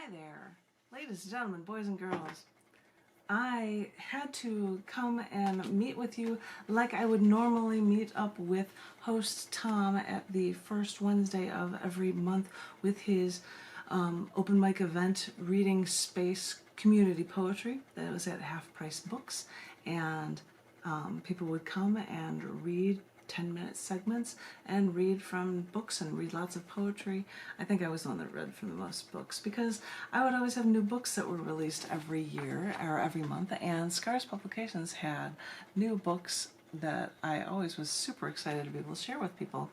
Hi there, ladies and gentlemen, boys and girls. I had to come and meet with you like I would normally meet up with host Tom at the first Wednesday of every month with his open mic event reading space community poetry that was at Half Price Books, and people would come and read 10-minute segments and read from books and read lots of poetry. I think I was the one that read from the most books because I would always have new books that were released every year or every month, and Scars Publications had new books that I always was super excited to be able to share with people,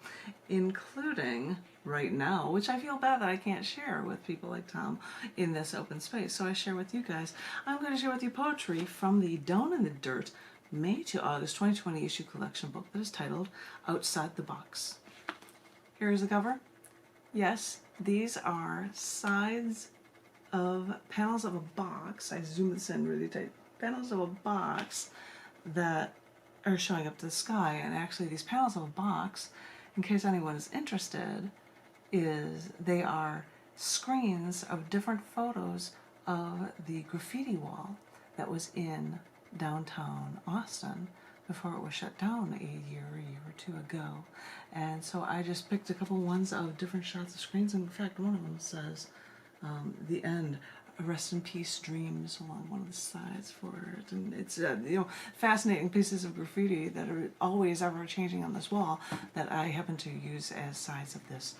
including right now, which I feel bad that I can't share with people like Tom in this open space, so I share with you guys. I'm going to share with you poetry from the Down in the Dirt May to August 2020 issue collection book that is titled Outside the Box. Here is the cover. Yes, these are sides of panels of a box. I zoom this in really tight. Panels of a box that are showing up to the sky, and actually these panels of a box, in case anyone is interested, they are screens of different photos of the graffiti wall that was in downtown Austin before it was shut down a year or two ago. And so I just picked a couple ones of different shots of screens. In fact, one of them says the end, rest in peace dreams, along one of the sides for it. And it's fascinating pieces of graffiti that are always ever changing on this wall that I happen to use as sides of this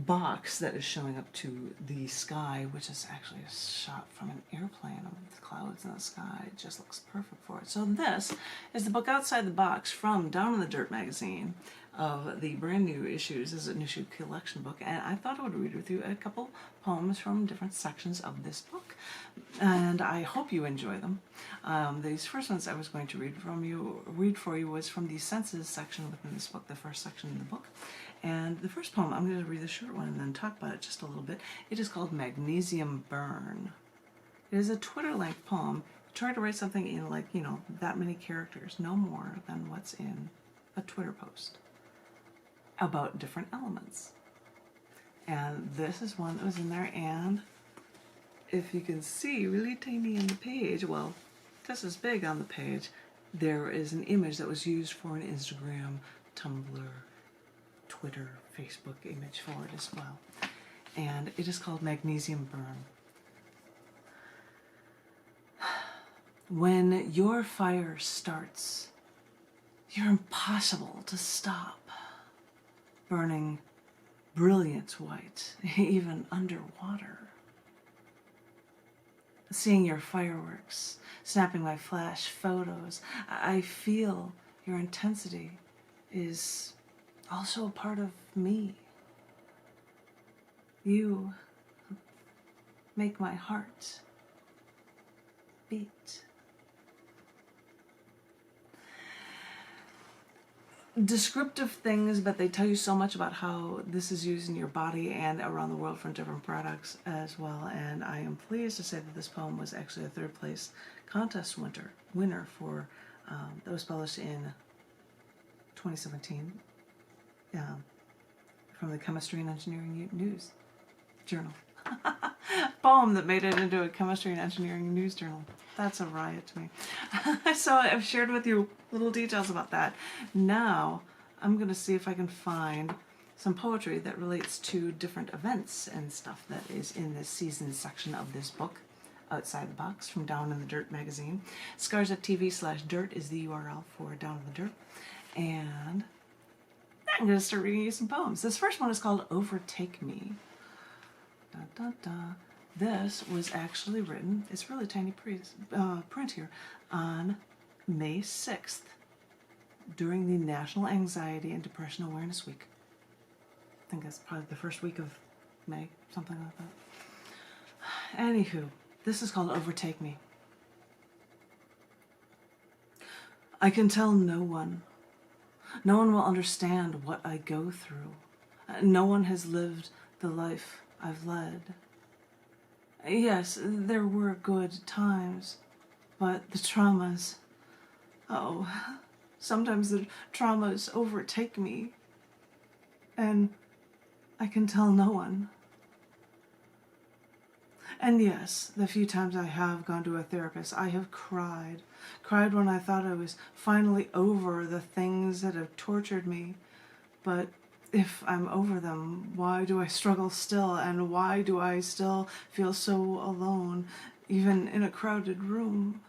box that is showing up to the sky, which is actually a shot from an airplane of the clouds in the sky. It just looks perfect for it. So this is the book Outside the Box from Down in the Dirt magazine of the brand new issues. This is an issue collection book, and I thought I would read with you a couple poems from different sections of this book, and I hope you enjoy them. These first ones I was going to read for you was from the senses section within this book, the first section in the book. And the first poem, I'm going to read the short one and then talk about it just a little bit. It is called Magnesium Burn. It is a Twitter-length poem. Try to write something in that many characters, no more than what's in a Twitter post about different elements. And this is one that was in there, and if you can see really tiny in the page, well, this is big on the page, there is an image that was used for an Instagram, Tumblr, Twitter, Facebook image for it as well. And it is called Magnesium Burn. When your fire starts, you're impossible to stop. Burning brilliant white, even underwater. Seeing your fireworks, snapping my flash photos, I feel your intensity is also a part of me. You make my heart beat. Descriptive things, but they tell you so much about how this is used in your body and around the world from different products as well. And I am pleased to say that this poem was actually a third place contest winner for that was published in 2017 from the Chemistry and Engineering News Journal. Poem that made it into a Chemistry and Engineering News Journal. That's a riot to me. So I've shared with you little details about that. Now I'm going to see if I can find some poetry that relates to different events and stuff that is in this season section of this book, Outside the Box, from Down in the Dirt magazine. Scars.tv/dirt is the URL for Down in the Dirt. And I'm going to start reading you some poems. This first one is called Overtake Me. Dun, dun, dun. This was actually written, it's really tiny print here, on May 6th during the National Anxiety and Depression Awareness Week. I think that's probably the first week of May, something like that. Anywho, this is called Overtake Me. I can tell no one. No one will understand what I go through. No one has lived the life I've led. Yes, there were good times, but the traumas, sometimes the traumas overtake me, and I can tell no one. And yes, the few times I have gone to a therapist, I have cried. Cried when I thought I was finally over the things that have tortured me. But if I'm over them, why do I struggle still? And why do I still feel so alone, even in a crowded room?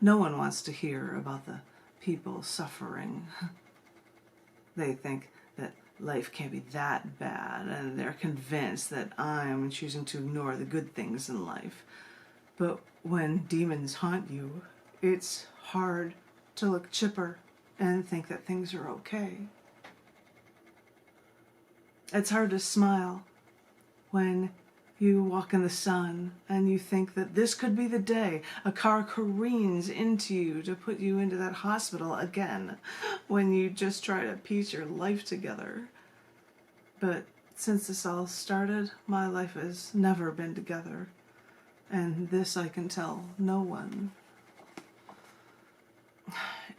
No one wants to hear about the people suffering. They think that life can't be that bad, and they're convinced that I'm choosing to ignore the good things in life. But when demons haunt you, it's hard to look chipper and think that things are okay. It's hard to smile when you walk in the sun and you think that this could be the day a car careens into you to put you into that hospital again when you just try to piece your life together. But since this all started, my life has never been together, and this I can tell no one.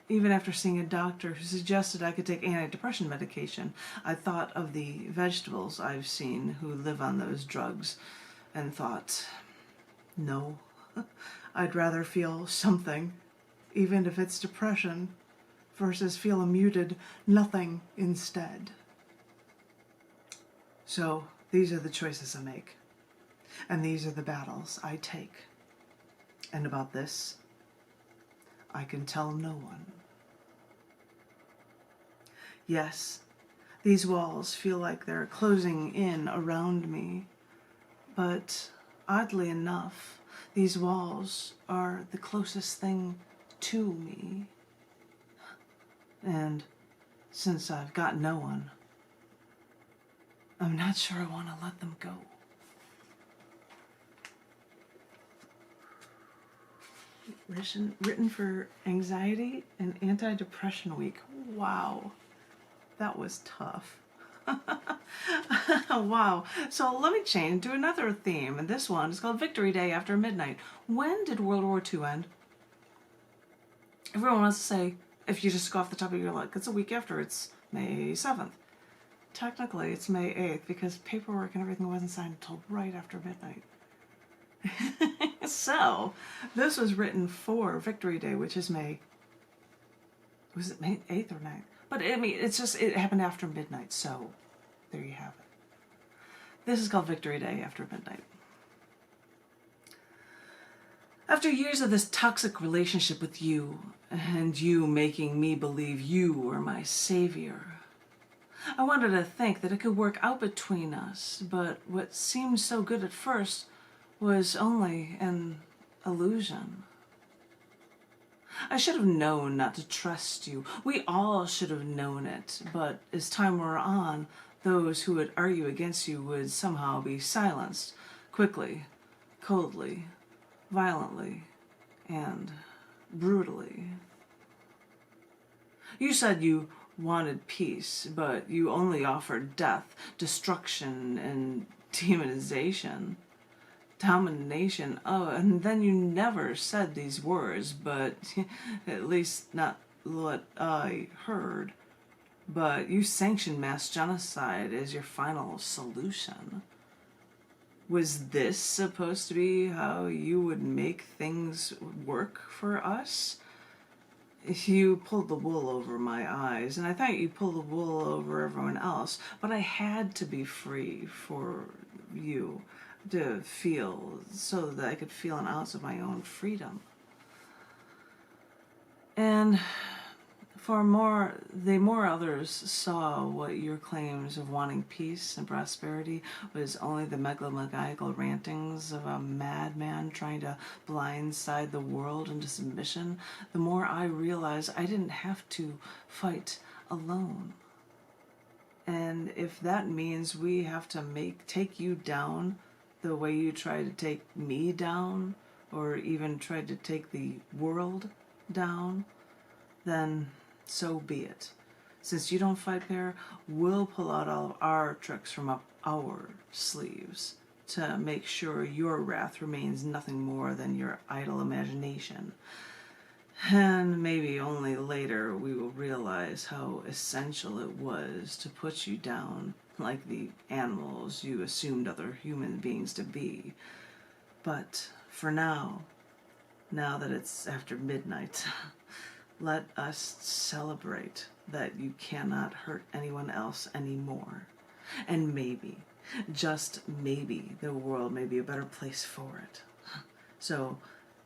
Even after seeing a doctor who suggested I could take antidepressant medication, I thought of the vegetables I've seen who live on those drugs and thought, no, I'd rather feel something, even if it's depression, versus feel a muted nothing instead. So these are the choices I make, and these are the battles I take. And about this, I can tell no one. Yes, these walls feel like they're closing in around me, but oddly enough, these walls are the closest thing to me. And since I've got no one, I'm not sure I want to let them go. Written for anxiety and anti-depression week. Wow, that was tough. Wow. So let me change to another theme, and this one is called Victory Day After Midnight. When did World War II end? Everyone wants to say, if you just go off the top of your head, it's a week after, it's May 7th. Technically, it's May 8th because paperwork and everything wasn't signed until right after midnight. So, this was written for Victory Day, which is May... Was it May 8th or 9th? But, I mean, it happened after midnight, so there you have it. This is called Victory Day After Midnight. After years of this toxic relationship with you, and you making me believe you were my savior, I wanted to think that it could work out between us, but what seemed so good at first was only an illusion. I should have known not to trust you. We all should have known it, but as time wore on, those who would argue against you would somehow be silenced, quickly, coldly, violently, and brutally. You said you wanted peace, but you only offered death, destruction, and demonization. Domination. Oh, and then you never said these words, but at least not what I heard. But you sanctioned mass genocide as your final solution. Was this supposed to be how you would make things work for us? You pulled the wool over my eyes, and I thought you pulled the wool over everyone else, but I had to be free for you to feel, so that I could feel an ounce of my own freedom. And the more others saw what your claims of wanting peace and prosperity was only the megalomaniacal rantings of a madman trying to blindside the world into submission, the more I realized I didn't have to fight alone. And if that means we have to take you down the way you tried to take me down, or even tried to take the world down, then so be it. Since you don't fight fair, we'll pull out all of our tricks from up our sleeves to make sure your wrath remains nothing more than your idle imagination. And maybe only later we will realize how essential it was to put you down like the animals you assumed other human beings to be. But for now that it's after midnight, let us celebrate that you cannot hurt anyone else anymore. And maybe, just maybe, the world may be a better place for it. So,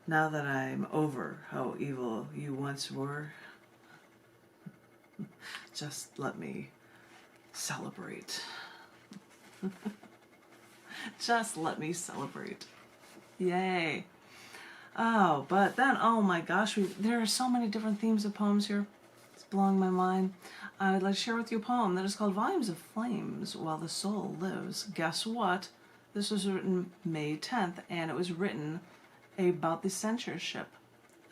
now that I'm over how evil you once were, just let me celebrate. Just let me celebrate. Yay. Oh, but then, oh my gosh, there are so many different themes of poems here. It's blowing my mind. I would like to share with you a poem that is called Volumes of Flames While the Soul Lives. Guess what? This was written May 10th, and it was written about the censorship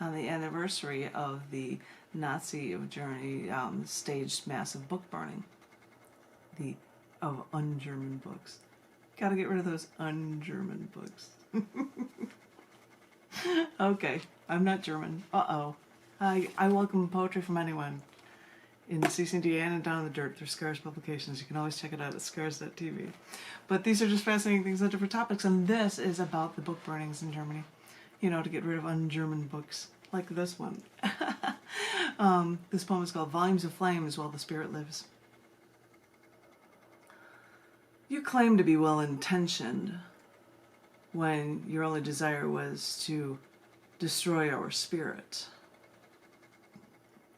on the anniversary of the Nazi of Germany staged massive book burning of un-German books. Gotta get rid of those un-German books. Okay, I'm not German. Uh-oh. I welcome poetry from anyone in CCD and Down in the Dirt through Scars Publications. You can always check it out at scars.tv. But these are just fascinating things on different topics, and this is about the book burnings in Germany. You know, to get rid of un-German books, like this one. This poem is called Volumes of Flames While the Spirit Lives. You claim to be well-intentioned when your only desire was to destroy our spirit.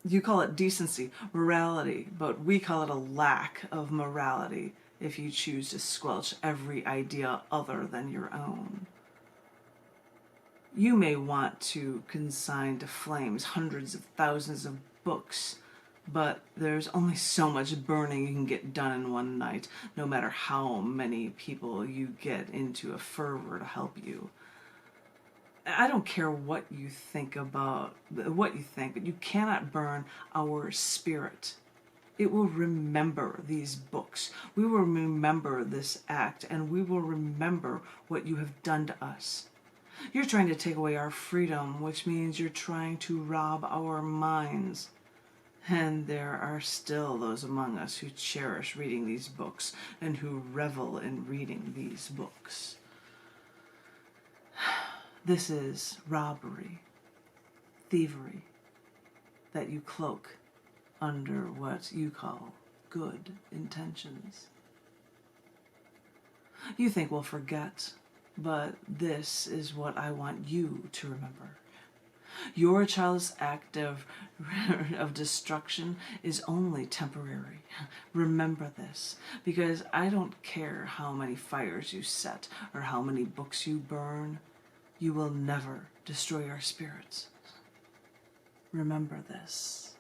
You call it decency, morality, but we call it a lack of morality if you choose to squelch every idea other than your own. You may want to consign to flames hundreds of thousands of books, but there's only so much burning you can get done in one night, no matter how many people you get into a fervor to help you. I don't care what you think, but you cannot burn our spirit. It will remember these books. We will remember this act, and we will remember what you have done to us. You're trying to take away our freedom, which means you're trying to rob our minds. And there are still those among us who cherish reading these books and who revel in reading these books. This is robbery, thievery, that you cloak under what you call good intentions. You think we'll forget, but this is what I want you to remember. Your child's act of destruction is only temporary. Remember this, because I don't care how many fires you set or how many books you burn. You will never destroy our spirits. Remember this.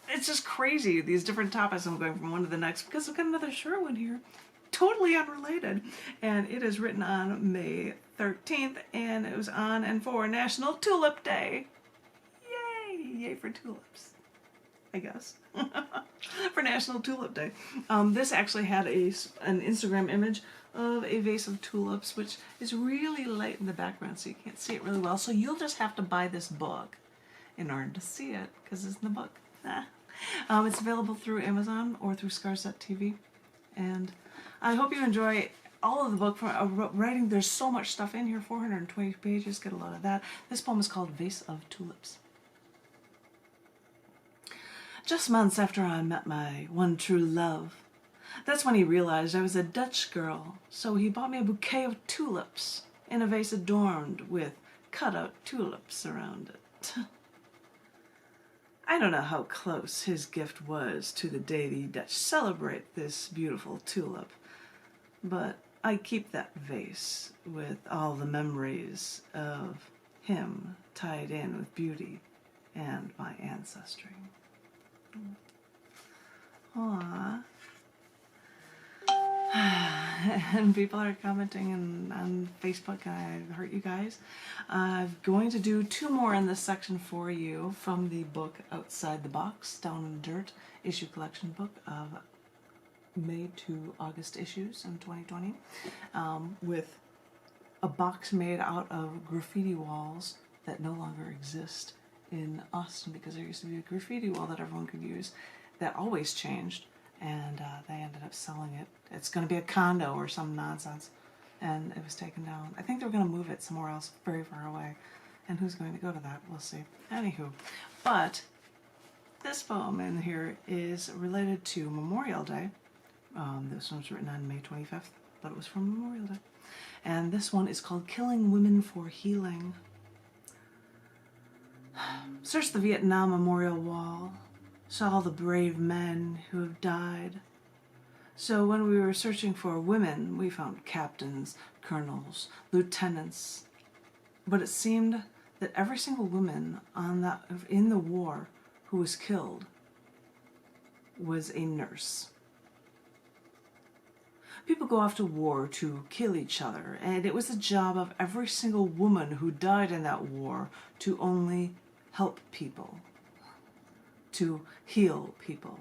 It's just crazy, these different topics I'm going from one to the next, because I've got another short one here. Totally unrelated, and it is written on May 13th, and it was on and for National Tulip Day. Yay! Yay for tulips, I guess. For National Tulip Day. This actually had an Instagram image of a vase of tulips, which is really light in the background, so you can't see it really well. So you'll just have to buy this book in order to see it, because it's in the book. It's available through Amazon or through Scars.tv, and I hope you enjoy all of the book from writing. There's so much stuff in here, 420 pages, get a lot of that. This poem is called Vase of Tulips. Just months after I met my one true love, that's when he realized I was a Dutch girl, so he bought me a bouquet of tulips in a vase adorned with cut-out tulips around it. I don't know how close his gift was to the day the Dutch celebrate this beautiful tulip, but I keep that vase with all the memories of him tied in with beauty and my ancestry. Aww. And people are commenting on Facebook, and I hurt you guys. I'm going to do 2 more in this section for you from the book Outside the Box, Down in the Dirt issue collection book of May to August issues in 2020, with a box made out of graffiti walls that no longer exist in Austin because there used to be a graffiti wall that everyone could use that always changed, and they ended up selling it. It's going to be a condo or some nonsense, and it was taken down. I think they were going to move it somewhere else very far away, and who's going to go to that? We'll see. Anywho, but this poem in here is related to Memorial Day. This one was written on May 25th, but it was from Memorial Day. And this one is called Killing Women for Healing. Searched the Vietnam Memorial Wall, saw the brave men who have died. So when we were searching for women, we found captains, colonels, lieutenants. But it seemed that every single woman in the war who was killed was a nurse. People go off to war to kill each other, and it was the job of every single woman who died in that war to only help people, to heal people.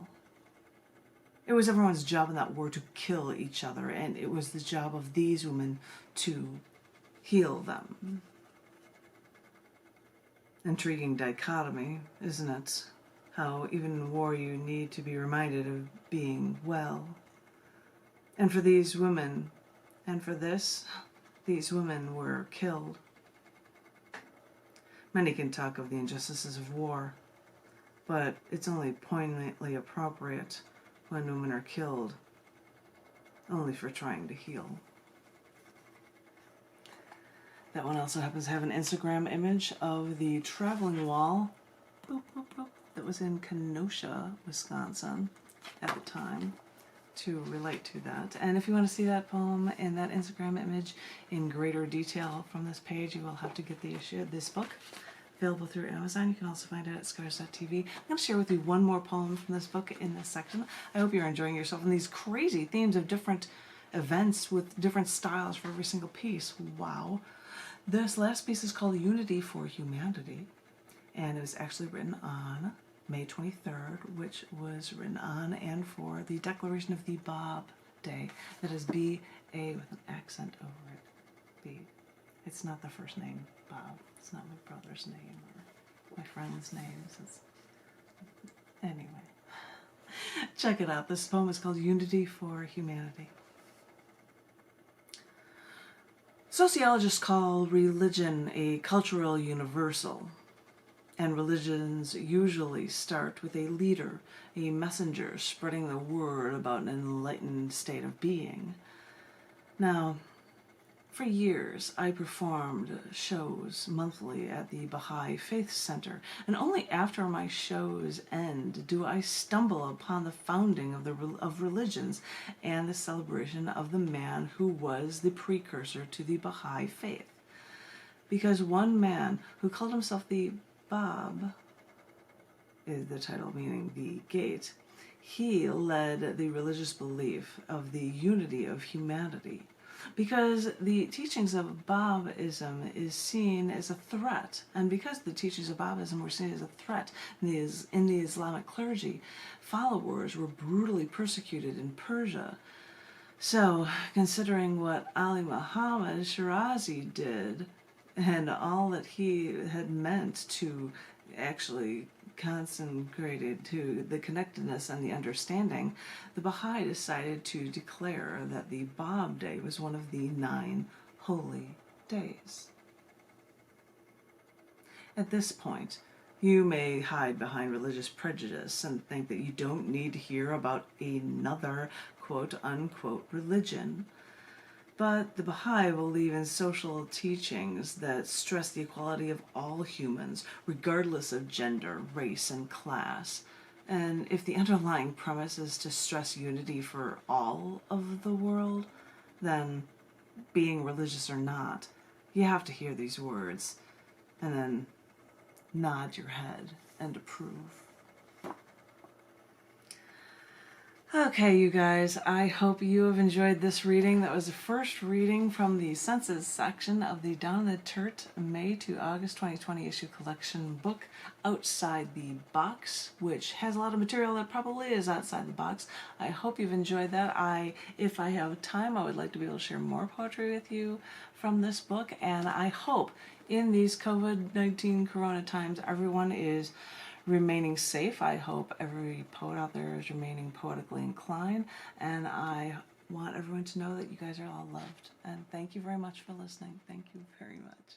It was everyone's job in that war to kill each other, and it was the job of these women to heal them. Intriguing dichotomy, isn't it? How even in war you need to be reminded of being well. And for these women, and for this, these women were killed. Many can talk of the injustices of war, but it's only poignantly appropriate when women are killed only for trying to heal. That one also happens to have an Instagram image of the traveling wall that was in Kenosha, Wisconsin at the time, to relate to that. And if you want to see that poem and that Instagram image in greater detail from this page, you will have to get the issue of this book, available through Amazon. You can also find it at scars.tv. I'm going to share with you one more poem from this book in this section. I hope you're enjoying yourself in these crazy themes of different events with different styles for every single piece. Wow. This last piece is called Unity for Humanity, and it was actually written on May 23rd, which was written on and for the Declaration of the Bob Day. That is B-A with an accent over it. B. It's not the first name, Bob. It's not my brother's name or my friend's names. Anyway, check it out. This poem is called Unity for Humanity. Sociologists call religion a cultural universal. And religions usually start with a leader, a messenger spreading the word about an enlightened state of being. Now, for years, I performed shows monthly at the Baha'i Faith Center, and only after my shows end do I stumble upon the founding of religions and the celebration of the man who was the precursor to the Baha'i faith. Because one man who called himself the Bab, is the title meaning the gate, he led the religious belief of the unity of humanity. Because the teachings of Babism is seen as a threat, and because the teachings of Babism were seen as a threat in the Islamic clergy, followers were brutally persecuted in Persia. So, considering what Ali Muhammad Shirazi did, and all that he had meant to actually consecrated to the connectedness and the understanding, the Baha'i decided to declare that the Bab Day was one of the 9 holy days. At this point, you may hide behind religious prejudice and think that you don't need to hear about another quote-unquote religion. But the Baha'i believe in social teachings that stress the equality of all humans, regardless of gender, race, and class. And if the underlying premise is to stress unity for all of the world, then, being religious or not, you have to hear these words and then nod your head and approve. Okay, you guys, I hope you have enjoyed this reading. That was the first reading from the Senses section of the Down the Turt May to August 2020 issue collection book, Outside the Box, which has a lot of material that probably is outside the box. I hope you've enjoyed that. If I have time, I would like to be able to share more poetry with you from this book, and I hope in these COVID-19 corona times everyone is remaining safe. I hope every poet out there is remaining poetically inclined, and I want everyone to know that you guys are all loved. And thank you very much for listening. Thank you very much.